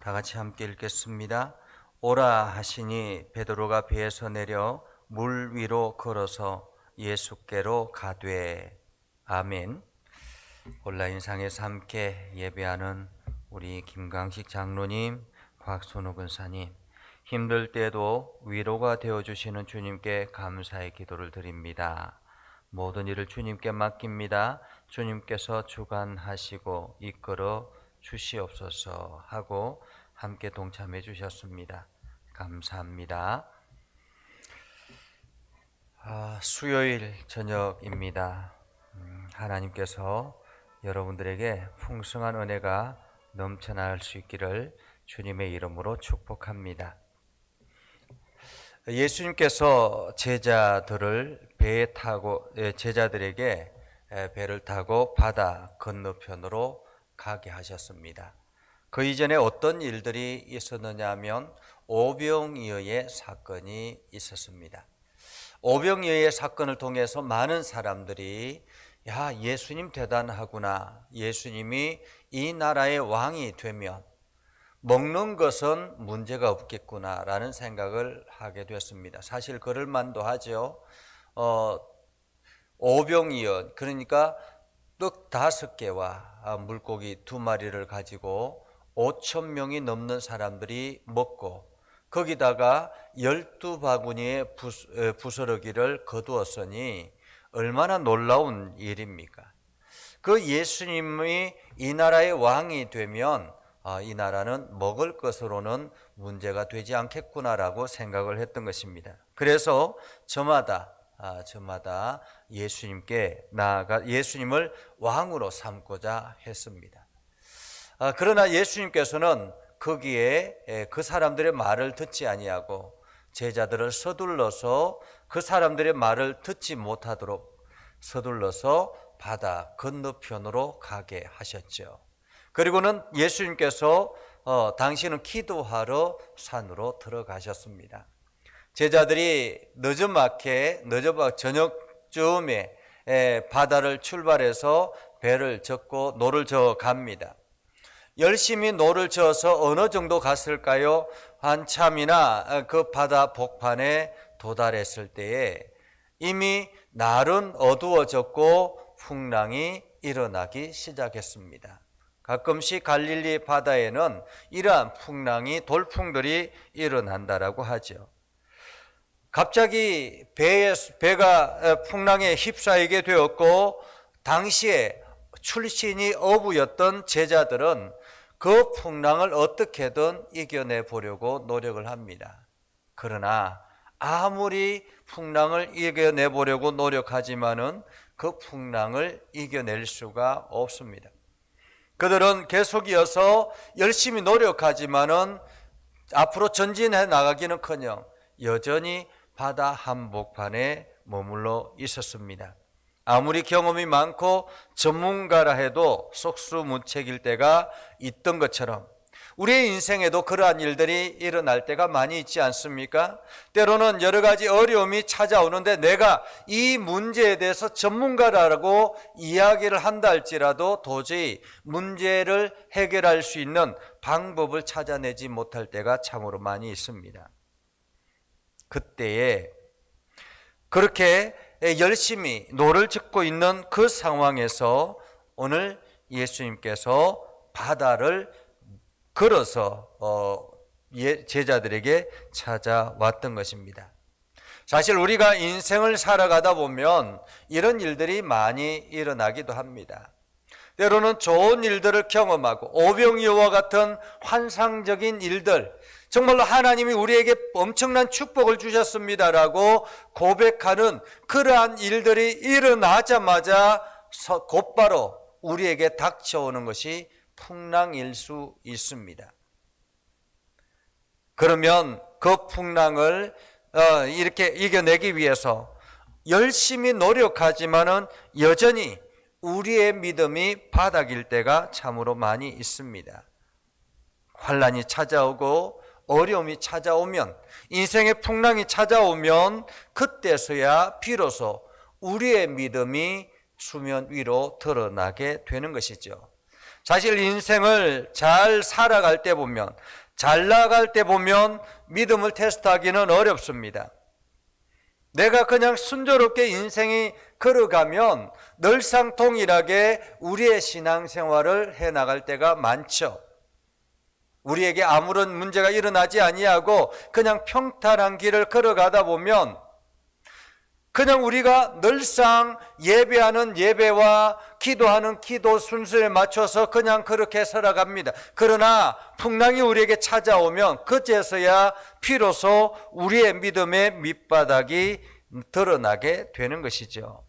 다 같이 함께 읽겠습니다. 오라 하시니 베드로가 배에서 내려 물 위로 걸어서 예수께로 가되. 아멘. 온라인상에서 함께 예배하는 우리 김강식 장로님, 곽선우 권사님, 힘들 때도 위로가 되어주시는 주님께 감사의 기도를 드립니다. 모든 일을 주님께 맡깁니다. 주님께서 주관하시고 이끌어 주시옵소서 하고 함께 동참해 주셨습니다. 감사합니다. 수요일 저녁입니다. 하나님께서 여러분들에게 풍성한 은혜가 넘쳐날 수 있기를 주님의 이름으로 축복합니다. 예수님께서 제자들에게 배를 타고 바다 건너편으로 가게 하셨습니다. 그 이전에 어떤 일들이 있었느냐 하면 오병이어의 사건이 있었습니다. 오병이어의 사건을 통해서 많은 사람들이 예수님 대단하구나, 예수님이 이 나라의 왕이 되면 먹는 것은 문제가 없겠구나 라는 생각을 하게 됐습니다. 사실 그럴 만도 하죠. 오병이어, 그러니까 떡 5개와 물고기 2마리를 가지고 5,000명이 넘는 사람들이 먹고 거기다가 12바구니의 부스러기를 거두었으니 얼마나 놀라운 일입니까? 그 예수님이 이 나라의 왕이 되면 이 나라는 먹을 것으로는 문제가 되지 않겠구나라고 생각을 했던 것입니다. 그래서 저마다 예수님께 나아가 예수님을 왕으로 삼고자 했습니다. 그러나 예수님께서는 거기에 그 사람들의 말을 듣지 아니하고 제자들을 서둘러서 그 사람들의 말을 듣지 못하도록 서둘러서 바다 건너편으로 가게 하셨죠. 그리고는 예수님께서 당신은 기도하러 산으로 들어가셨습니다. 제자들이 늦어막해 저녁쯤에 바다를 출발해서 배를 젓고 노를 저어 갑니다. 열심히 노를 저어서 어느 정도 갔을까요? 한참이나 그 바다 복판에 도달했을 때에 이미 날은 어두워졌고 풍랑이 일어나기 시작했습니다. 가끔씩 갈릴리 바다에는 이러한 돌풍들이 일어난다라고 하죠. 갑자기 배가 풍랑에 휩싸이게 되었고 당시에 출신이 어부였던 제자들은 그 풍랑을 어떻게든 이겨내 보려고 노력을 합니다. 그러나 아무리 풍랑을 이겨내 보려고 노력하지만은 그 풍랑을 이겨낼 수가 없습니다. 그들은 계속 이어서 열심히 노력하지만은 앞으로 전진해 나가기는커녕 여전히 바다 한복판에 머물러 있었습니다. 아무리 경험이 많고 전문가라 해도 속수무책일 때가 있던 것처럼 우리의 인생에도 그러한 일들이 일어날 때가 많이 있지 않습니까? 때로는 여러 가지 어려움이 찾아오는데 내가 이 문제에 대해서 전문가라고 이야기를 한다 할지라도 도저히 문제를 해결할 수 있는 방법을 찾아내지 못할 때가 참으로 많이 있습니다. 그때에 그렇게 열심히 노를 젓고 있는 그 상황에서 오늘 예수님께서 바다를 걸어서 제자들에게 찾아왔던 것입니다. 사실 우리가 인생을 살아가다 보면 이런 일들이 많이 일어나기도 합니다. 때로는 좋은 일들을 경험하고 오병이어와 같은 환상적인 일들, 정말로 하나님이 우리에게 엄청난 축복을 주셨습니다라고 고백하는 그러한 일들이 일어나자마자 곧바로 우리에게 닥쳐오는 것이 풍랑일 수 있습니다. 그러면 그 풍랑을 이렇게 이겨내기 위해서 열심히 노력하지만은 여전히 우리의 믿음이 바닥일 때가 참으로 많이 있습니다. 환난이 찾아오고 어려움이 찾아오면, 인생의 풍랑이 찾아오면 그때서야 비로소 우리의 믿음이 수면 위로 드러나게 되는 것이죠. 사실 인생을 잘 살아갈 때 보면, 잘 나갈 때 보면 믿음을 테스트하기는 어렵습니다. 내가 그냥 순조롭게 인생이 걸어가면 늘상 동일하게 우리의 신앙생활을 해나갈 때가 많죠. 우리에게 아무런 문제가 일어나지 아니하고 그냥 평탄한 길을 걸어가다 보면 그냥 우리가 늘상 예배하는 예배와 기도하는 기도 순서에 맞춰서 그냥 그렇게 살아갑니다. 그러나 풍랑이 우리에게 찾아오면 그제서야 비로소 우리의 믿음의 밑바닥이 드러나게 되는 것이죠.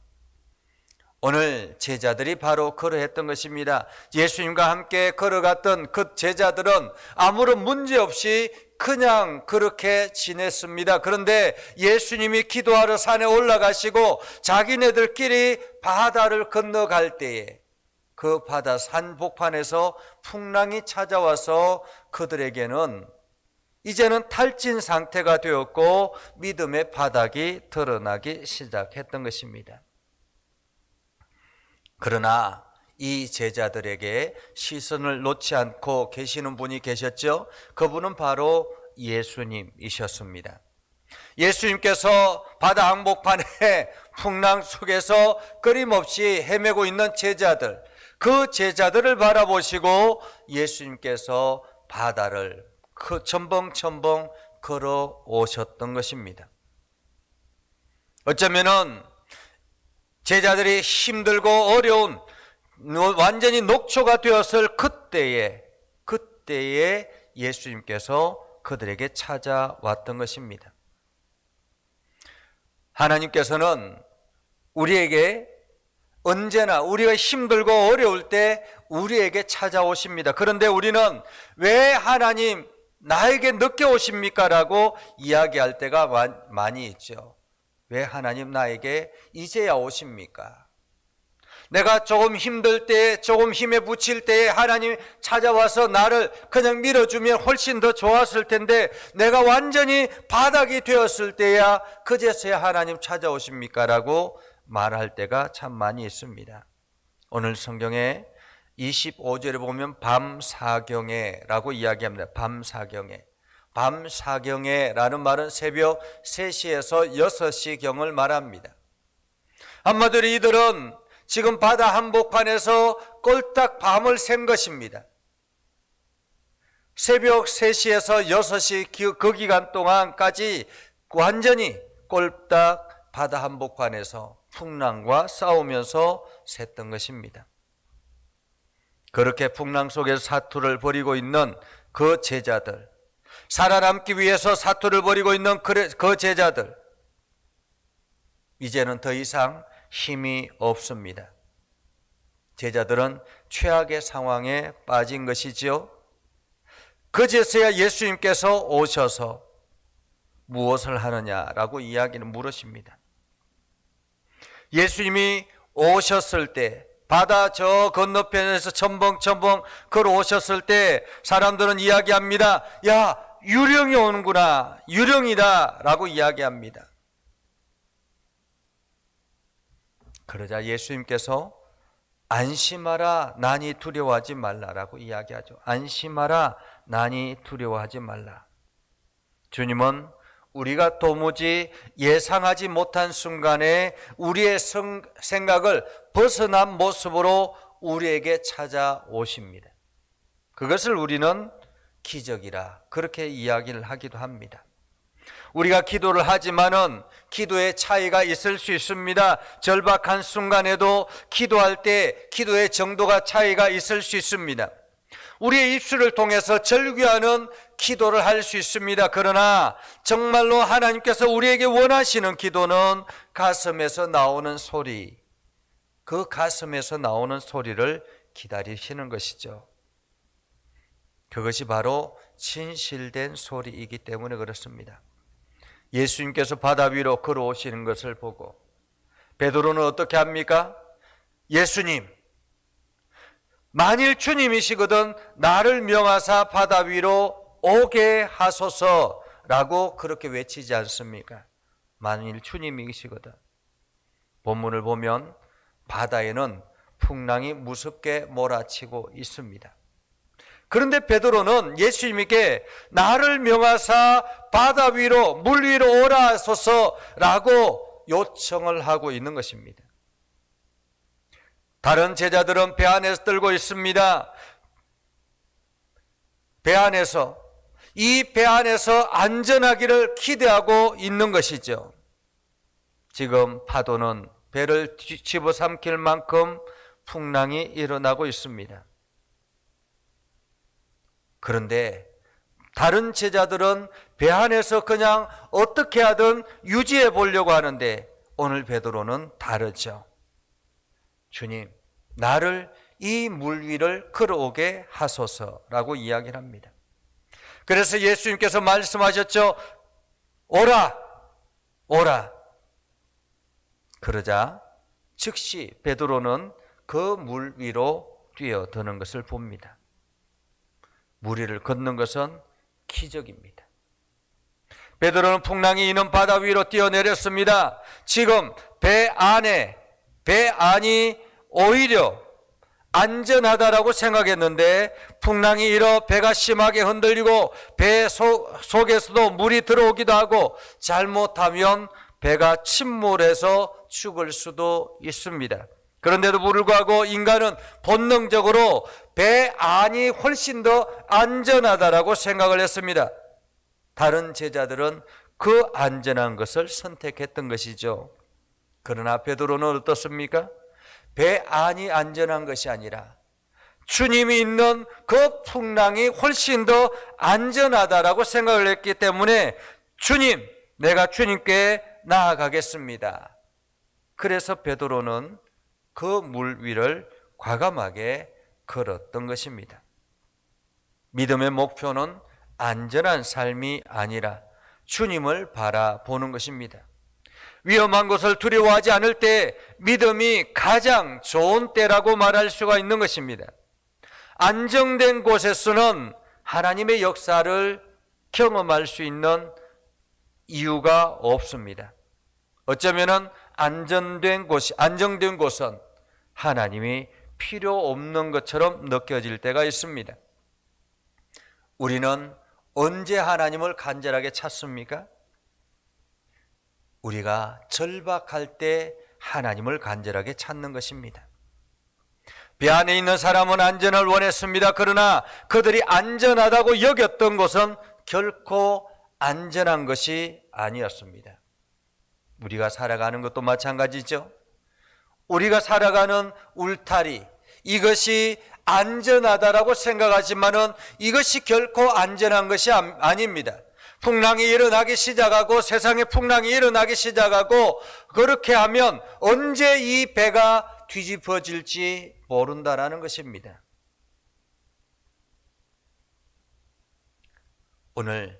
오늘 제자들이 바로 그러했던 것입니다. 예수님과 함께 걸어갔던 그 제자들은 아무런 문제 없이 그냥 그렇게 지냈습니다. 그런데 예수님이 기도하러 산에 올라가시고 자기네들끼리 바다를 건너갈 때에 그 바다 한복판에서 풍랑이 찾아와서 그들에게는 이제는 탈진 상태가 되었고 믿음의 바닥이 드러나기 시작했던 것입니다. 그러나 이 제자들에게 시선을 놓지 않고 계시는 분이 계셨죠. 그분은 바로 예수님이셨습니다. 예수님께서 바다 한복판에 풍랑 속에서 끊임없이 헤매고 있는 제자들, 그 제자들을 바라보시고 예수님께서 바다를 첨벙첨벙 걸어오셨던 것입니다. 어쩌면은 제자들이 힘들고 어려운 완전히 녹초가 되었을 그때에 예수님께서 그들에게 찾아왔던 것입니다. 하나님께서는 우리에게 언제나 우리가 힘들고 어려울 때 우리에게 찾아오십니다. 그런데 우리는 왜 하나님 나에게 늦게 오십니까? 라고 이야기할 때가 많이 있죠. 왜 하나님 나에게 이제야 오십니까? 내가 조금 힘들 때, 조금 힘에 부칠 때에 하나님 찾아와서 나를 그냥 밀어주면 훨씬 더 좋았을 텐데 내가 완전히 바닥이 되었을 때야 그제서야 하나님 찾아오십니까? 라고 말할 때가 참 많이 있습니다. 오늘 성경에 25절에 보면 밤사경에 라고 이야기합니다. 밤사경에. 밤사경에 라는 말은 새벽 3시에서 6시경을 말합니다. 한마디로 이들은 지금 바다 한복판에서 꼴딱 밤을 샌 것입니다. 새벽 3시에서 6시 그 기간 동안까지 완전히 꼴딱 바다 한복판에서 풍랑과 싸우면서 샜던 것입니다. 그렇게 풍랑 속에서 사투를 벌이고 있는 그 제자들, 살아남기 위해서 사투를 벌이고 있는 그 제자들, 이제는 더 이상 힘이 없습니다. 제자들은 최악의 상황에 빠진 것이지요. 그제서야 예수님께서 오셔서 무엇을 하느냐라고 이야기는 물으십니다. 예수님이 오셨을 때 바다 저 건너편에서 첨벙첨벙 걸어오셨을 때 사람들은 이야기합니다. 야, 유령이 오는구나, 유령이다 라고 이야기합니다. 그러자 예수님께서 안심하라, 난이 두려워하지 말라라고 이야기하죠. 안심하라, 난이 두려워하지 말라. 주님은 우리가 도무지 예상하지 못한 순간에 우리의 생각을 벗어난 모습으로 우리에게 찾아오십니다. 그것을 우리는 기적이라 그렇게 이야기를 하기도 합니다. 우리가 기도를 하지만은 기도의 차이가 있을 수 있습니다. 절박한 순간에도 기도할 때 기도의 정도가 차이가 있을 수 있습니다. 우리의 입술을 통해서 절규하는 기도를 할 수 있습니다. 그러나 정말로 하나님께서 우리에게 원하시는 기도는 가슴에서 나오는 소리, 그 가슴에서 나오는 소리를 기다리시는 것이죠. 그것이 바로 진실된 소리이기 때문에 그렇습니다. 예수님께서 바다 위로 걸어오시는 것을 보고 베드로는 어떻게 합니까? 예수님, 만일 주님이시거든 나를 명하사 바다 위로 오게 하소서라고 그렇게 외치지 않습니까? 만일 주님이시거든. 본문을 보면 바다에는 풍랑이 무섭게 몰아치고 있습니다. 그런데 베드로는 예수님께 나를 명하사 바다 위로 물 위로 오라 하소서라고 요청을 하고 있는 것입니다. 다른 제자들은 배 안에서 떨고 있습니다. 이 배 안에서 안전하기를 기대하고 있는 것이죠. 지금 파도는 배를 집어삼킬 만큼 풍랑이 일어나고 있습니다. 그런데 다른 제자들은 배 안에서 그냥 어떻게 하든 유지해 보려고 하는데 오늘 베드로는 다르죠. 주님, 나를 이 물 위를 걸어오게 하소서라고 이야기를 합니다. 그래서 예수님께서 말씀하셨죠. 오라, 오라. 그러자 즉시 베드로는 그 물 위로 뛰어드는 것을 봅니다. 물 위를 걷는 것은 기적입니다. 베드로는 풍랑이 있는 바다 위로 뛰어내렸습니다. 지금 배 안이 오히려 안전하다라고 생각했는데 풍랑이 일어 배가 심하게 흔들리고 배 속에서도 물이 들어오기도 하고 잘못하면 배가 침몰해서 죽을 수도 있습니다. 그런데도 불구하고 인간은 본능적으로 배 안이 훨씬 더 안전하다라고 생각을 했습니다. 다른 제자들은 그 안전한 것을 선택했던 것이죠. 그러나 베드로는 어떻습니까? 배 안이 안전한 것이 아니라 주님이 있는 그 풍랑이 훨씬 더 안전하다라고 생각을 했기 때문에 주님, 내가 주님께 나아가겠습니다. 그래서 베드로는 그 물 위를 과감하게 걸었던 것입니다. 믿음의 목표는 안전한 삶이 아니라 주님을 바라보는 것입니다. 위험한 것을 두려워하지 않을 때 믿음이 가장 좋은 때라고 말할 수가 있는 것입니다. 안정된 곳에서는 하나님의 역사를 경험할 수 있는 이유가 없습니다. 어쩌면 안정된 곳은 하나님이 필요 없는 것처럼 느껴질 때가 있습니다. 우리는 언제 하나님을 간절하게 찾습니까? 우리가 절박할 때 하나님을 간절하게 찾는 것입니다. 배 안에 있는 사람은 안전을 원했습니다. 그러나 그들이 안전하다고 여겼던 것은 결코 안전한 것이 아니었습니다. 우리가 살아가는 것도 마찬가지죠. 우리가 살아가는 울타리, 이것이 안전하다라고 생각하지만은 이것이 결코 안전한 것이 아닙니다. 풍랑이 일어나기 시작하고 세상에 풍랑이 일어나기 시작하고 그렇게 하면 언제 이 배가 뒤집어질지 모른다라는 것입니다. 오늘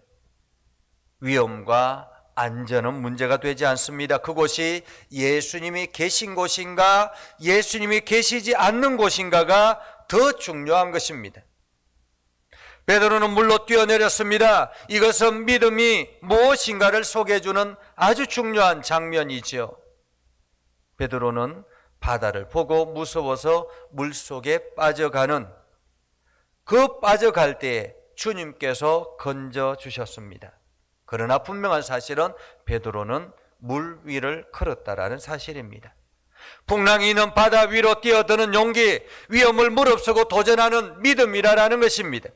위험과 안전은 문제가 되지 않습니다. 그곳이 예수님이 계신 곳인가 예수님이 계시지 않는 곳인가가 더 중요한 것입니다. 베드로는 물로 뛰어내렸습니다. 이것은 믿음이 무엇인가를 소개해주는 아주 중요한 장면이죠. 베드로는 바다를 보고 무서워서 물속에 빠져가는 그 빠져갈 때에 주님께서 건져주셨습니다. 그러나 분명한 사실은 베드로는 물 위를 걸었다라는 사실입니다. 풍랑이 있는 바다 위로 뛰어드는 용기, 위험을 무릅쓰고 도전하는 믿음이라는 것입니다.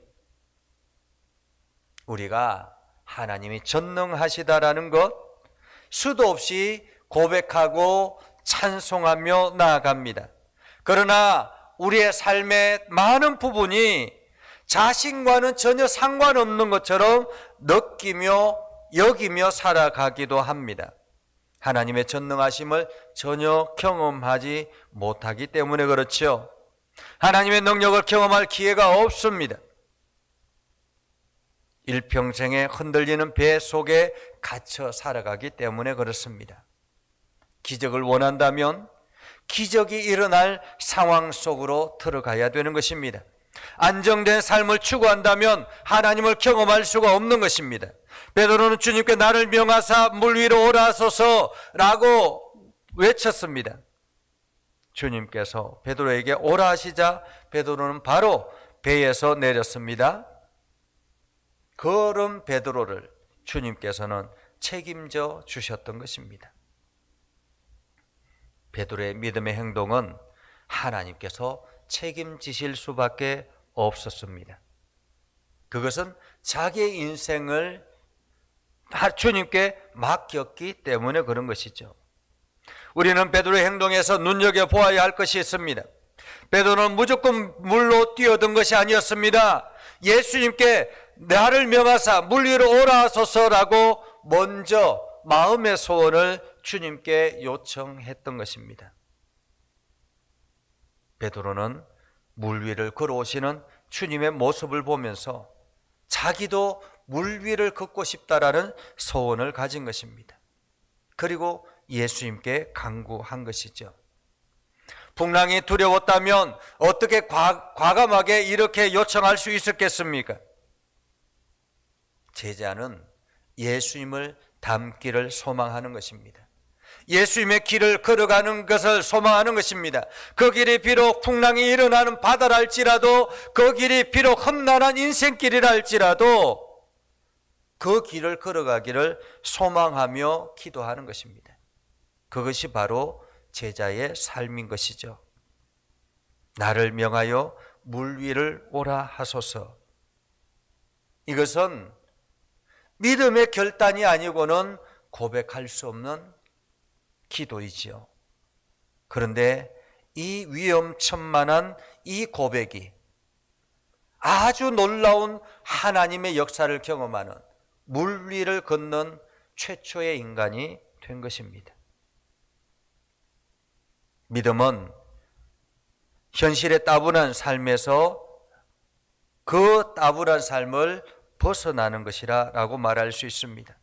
우리가 하나님이 전능하시다라는 것 수도 없이 고백하고 찬송하며 나아갑니다. 그러나 우리의 삶의 많은 부분이 자신과는 전혀 상관없는 것처럼 느끼며 여기며 살아가기도 합니다. 하나님의 전능하심을 전혀 경험하지 못하기 때문에 그렇죠. 하나님의 능력을 경험할 기회가 없습니다. 일평생에 흔들리는 배 속에 갇혀 살아가기 때문에 그렇습니다. 기적을 원한다면 기적이 일어날 상황 속으로 들어가야 되는 것입니다. 안정된 삶을 추구한다면 하나님을 경험할 수가 없는 것입니다. 베드로는 주님께 나를 명하사 물 위로 오라 하소서라고 외쳤습니다. 주님께서 베드로에게 오라 하시자 베드로는 바로 배에서 내렸습니다. 그런 베드로를 주님께서는 책임져 주셨던 것입니다. 베드로의 믿음의 행동은 하나님께서 책임지실 수밖에 없었습니다. 그것은 자기의 인생을 주님께 맡겼기 때문에 그런 것이죠. 우리는 베드로의 행동에서 눈여겨보아야 할 것이 있습니다. 베드로는 무조건 물로 뛰어든 것이 아니었습니다. 예수님께 나를 명하사 물 위로 오라 하소서라고 먼저 마음의 소원을 주님께 요청했던 것입니다. 베드로는 물 위를 걸어오시는 주님의 모습을 보면서 자기도 물 위를 걷고 싶다라는 소원을 가진 것입니다. 그리고 예수님께 간구한 것이죠. 풍랑이 두려웠다면 어떻게 과감하게 이렇게 요청할 수 있었겠습니까? 제자는 예수님을 닮기를 소망하는 것입니다. 예수님의 길을 걸어가는 것을 소망하는 것입니다. 그 길이 비록 풍랑이 일어나는 바다라 할지라도, 그 길이 비록 험난한 인생길이라 할지라도 그 길을 걸어가기를 소망하며 기도하는 것입니다. 그것이 바로 제자의 삶인 것이죠. 나를 명하여 물 위를 오라 하소서. 이것은 믿음의 결단이 아니고는 고백할 수 없는 기도이지요. 그런데 이 위험천만한 이 고백이 아주 놀라운 하나님의 역사를 경험하는 물 위를 걷는 최초의 인간이 된 것입니다. 믿음은 현실의 따분한 삶에서 그 따분한 삶을 벗어나는 것이라고 말할 수 있습니다.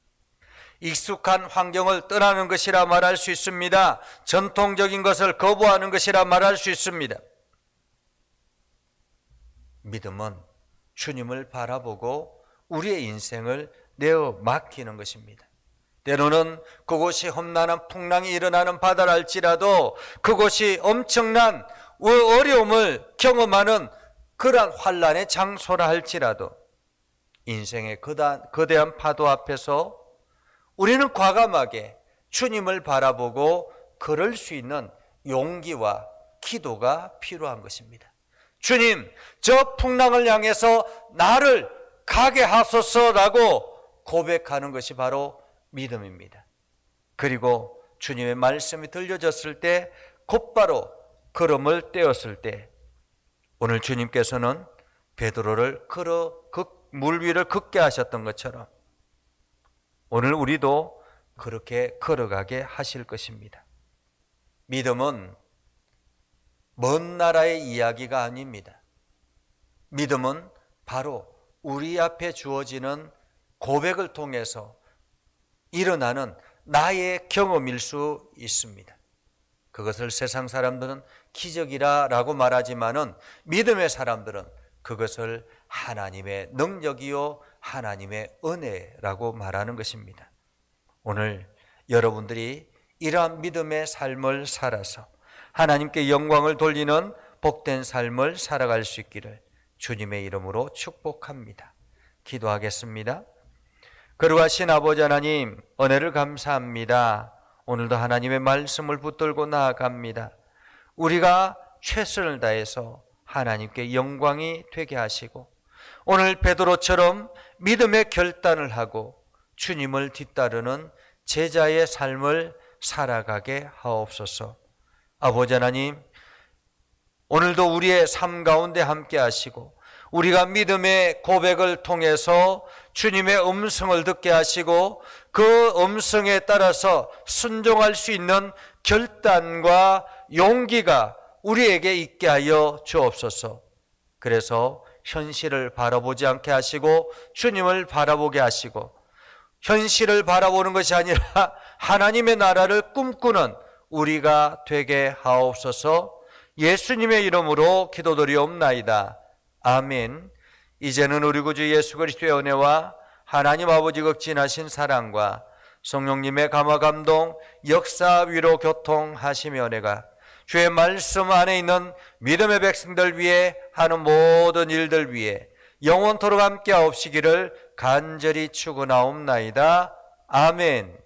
익숙한 환경을 떠나는 것이라 말할 수 있습니다. 전통적인 것을 거부하는 것이라 말할 수 있습니다. 믿음은 주님을 바라보고 우리의 인생을 내어 맡기는 것입니다. 때로는 그곳이 험난한 풍랑이 일어나는 바다라 할지라도, 그곳이 엄청난 어려움을 경험하는 그러한 환난의 장소라 할지라도, 인생의 거대한 파도 앞에서 우리는 과감하게 주님을 바라보고 걸을 수 있는 용기와 기도가 필요한 것입니다. 주님, 저 풍랑을 향해서 나를 가게 하소서라고 고백하는 것이 바로 믿음입니다. 그리고 주님의 말씀이 들려졌을 때 곧바로 걸음을 떼었을 때, 오늘 주님께서는 베드로를 물 위를 걷게 하셨던 것처럼 오늘 우리도 그렇게 걸어가게 하실 것입니다. 믿음은 먼 나라의 이야기가 아닙니다. 믿음은 바로 우리 앞에 주어지는 고백을 통해서 일어나는 나의 경험일 수 있습니다. 그것을 세상 사람들은 기적이라고 말하지만은 믿음의 사람들은 그것을 하나님의 능력이요 하나님의 은혜라고 말하는 것입니다. 오늘 여러분들이 이러한 믿음의 삶을 살아서 하나님께 영광을 돌리는 복된 삶을 살아갈 수 있기를 주님의 이름으로 축복합니다. 기도하겠습니다. 거룩하신 아버지 하나님, 은혜를 감사합니다. 오늘도 하나님의 말씀을 붙들고 나아갑니다. 우리가 최선을 다해서 하나님께 영광이 되게 하시고, 오늘 베드로처럼 믿음의 결단을 하고 주님을 뒤따르는 제자의 삶을 살아가게 하옵소서. 아버지 하나님, 오늘도 우리의 삶 가운데 함께 하시고, 우리가 믿음의 고백을 통해서 주님의 음성을 듣게 하시고, 그 음성에 따라서 순종할 수 있는 결단과 용기가 우리에게 있게 하여 주옵소서. 그래서 현실을 바라보지 않게 하시고 주님을 바라보게 하시고, 현실을 바라보는 것이 아니라 하나님의 나라를 꿈꾸는 우리가 되게 하옵소서. 예수님의 이름으로 기도드리옵나이다. 아멘. 이제는 우리 구주 예수 그리스도의 은혜와 하나님 아버지 극진하신 사랑과 성령님의 감화 감동, 역사 위로 교통하시며 은혜가 주의 말씀 안에 있는 믿음의 백성들 위해 하는 모든 일들 위해 영원토록 함께 하옵시기를 간절히 축원하옵나이다. 아멘.